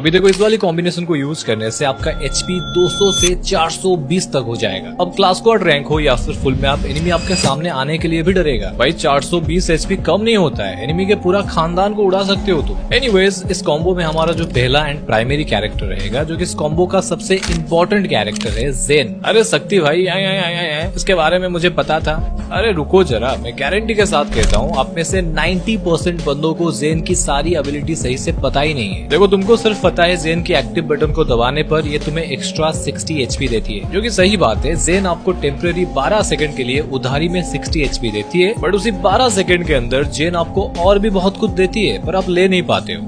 अभी देखो इस वाली कॉम्बिनेशन को यूज करने से आपका एचपी 200 से 420 तक हो जाएगा। अब क्लास स्क्वाड रैंक हो या फिर फुल मैप, एनिमी आपके सामने आने के लिए भी डरेगा। भाई 420 एचपी कम नहीं होता है, एनिमी के पूरा खानदान को उड़ा सकते हो तुम। एनीवेज, इस कॉम्बो में हमारा जो पहला एंड प्राइमरी कैरेक्टर रहेगा, जो कि इस कॉम्बो का सबसे इम्पोर्टेंट कैरेक्टर है, ज़ेन। अरे शक्ति भाई आए इसके बारे में मुझे पता था। अरे रुको जरा, मैं गारंटी के साथ कहता हूँ आप में से 90% बंदों को ज़ेन की सारी एबिलिटी सही से पता ही नहीं है। देखो तुमको सिर्फ पता है ज़ेन की एक्टिव बटन को दबाने पर ये तुम्हें एक्स्ट्रा 60 एचपी देती है, जो कि सही बात है। ज़ेन आपको टेम्परेरी 12 सेकंड के लिए उधारी में 60 एचपी देती है, बट उसी 12 सेकंड के अंदर ज़ेन आपको और भी बहुत कुछ देती है, पर आप ले नहीं पाते हो।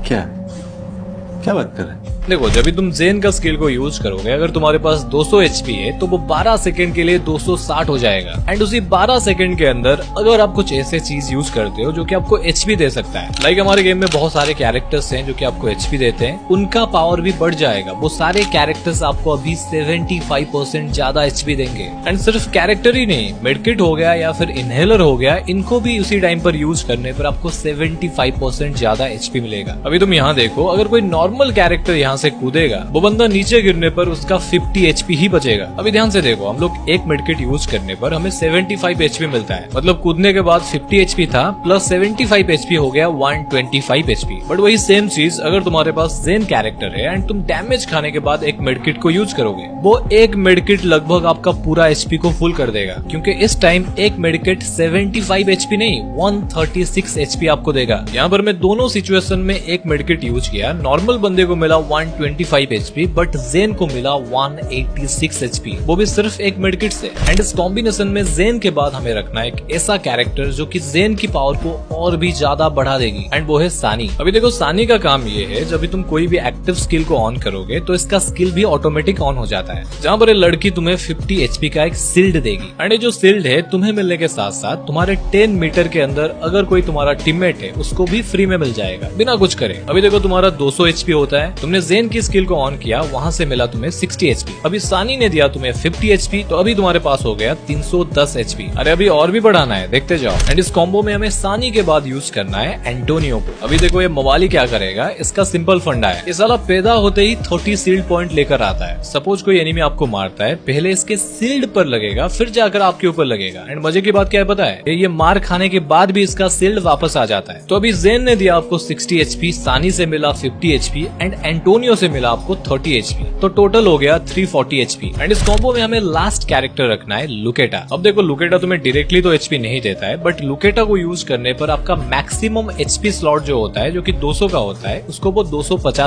क्या बात कर रहे हैं? देखो जब भी तुम ज़ेन का स्किल को यूज करोगे, अगर तुम्हारे पास 200 एचपी है तो वो 12 सेकंड के लिए 260 हो जाएगा। एंड उसी 12 सेकंड के अंदर अगर आप कुछ ऐसे चीज यूज करते हो जो कि आपको एचपी दे सकता है, लाइक हमारे गेम में बहुत सारे कैरेक्टर्स हैं जो कि आपको एचपी देते हैं, उनका पावर भी बढ़ जाएगा। वो सारे कैरेक्टर्स आपको अभी 75% ज्यादा एचपी देंगे। एंड सिर्फ कैरेक्टर ही नहीं, मेडकिट हो गया या फिर इनहेलर हो गया, इनको भी उसी टाइम पर यूज करने पर आपको 75% ज्यादा एचपी मिलेगा। अभी तुम यहाँ देखो, अगर कोई नॉर्मल कैरेक्टर यहाँ से कूदेगा, वो बंदा नीचे गिरने पर उसका 50 एचपी ही बचेगा। अभी ध्यान से देखो, हम लोग एक मेडकिट यूज करने पर हमें 75 एचपी मिलता है, मतलब कूदने के बाद 50 एचपी था प्लस 75 एचपी हो गया 125 एचपी। बट वही सेम चीज अगर तुम्हारे पास ज़ेन कैरेक्टर है एंड तुम डैमेज खाने के बाद एक मेडकिट को यूज करोगे, वो एक मेडकिट लगभग आपका पूरा एचपी को फुल कर देगा, क्योंकि इस टाइम एक मेडकिट 75 एचपी नहीं 136 एचपी आपको देगा। यहाँ पर मैं दोनों सिचुएशन में एक मेडकिट यूज किया। नॉर्मल बंदे को मिला 125 एचपी, बट ज़ेन को मिला 186 एचपी, वो भी सिर्फ एक मेडकिट से। एंड इस कॉम्बिनेशन में ज़ेन के बाद हमें रखना है एक ऐसा कैरेक्टर जो कि ज़ेन की पावर को और भी ज्यादा बढ़ा देगी, एंड वो है सानी। अभी देखो सानी का काम ये है, जब भी तुम कोई भी एक्टिव स्किल को ऑन करोगे तो इसका स्किल भी ऑटोमेटिक ऑन हो जाता है, जहाँ पर लड़की तुम्हें 50 एचपी का एक सील्ड देगी। एंड ये जो सील्ड है तुम्हें मिलने के साथ साथ तुम्हारे 10 मीटर के अंदर अगर कोई तुम्हारा टीममेट है उसको भी फ्री में मिल जाएगा बिना कुछ करे। अभी देखो तुम्हारा 200 एचपी होता है, तुमने ज़ेन की स्किल को ऑन किया, वहां से मिला तुम्हें 60 एचपी। अभी सानी ने दिया तुम्हें 50 एचपी, तो अभी तुम्हारे पास हो गया 310 एचपी। अरे अभी और भी बढ़ाना है, देखते जाओ। एंड इस कॉम्बो में हमें सानी के बाद यूज करना है एंटोनियो को। अभी देखो ये मवाली क्या करेगा, इसका सिंपल फंडा है, इस साला पैदा होते ही 30 सील्ड पॉइंट लेकर आता है। सपोज कोई एनिमी आपको मारता है, पहले इसके सील्ड पर लगेगा, फिर जाकर आपके ऊपर लगेगा। एंड मजे की बात क्या है पता है, ये मार खाने के बाद भी इसका सील्ड वापस आ जाता है। तो अभी ज़ेन ने दिया आपको 60 एचपी, सानी से मिला 50 एचपी एंड एंटोनियो से मिला आपको 30 एचपी, तो टोटल हो गया 340 एचपी। एंड इस कॉम्बो में हमें लास्ट कैरेक्टर रखना है लुकेटा। अब देखो लुकेटा तुम्हें डायरेक्टली तो एचपी नहीं देता है, बट लुकेटा को यूज करने पर आपका मैक्सिमम एचपी स्लॉट जो होता है, जो कि 200 का होता है, उसको वो 250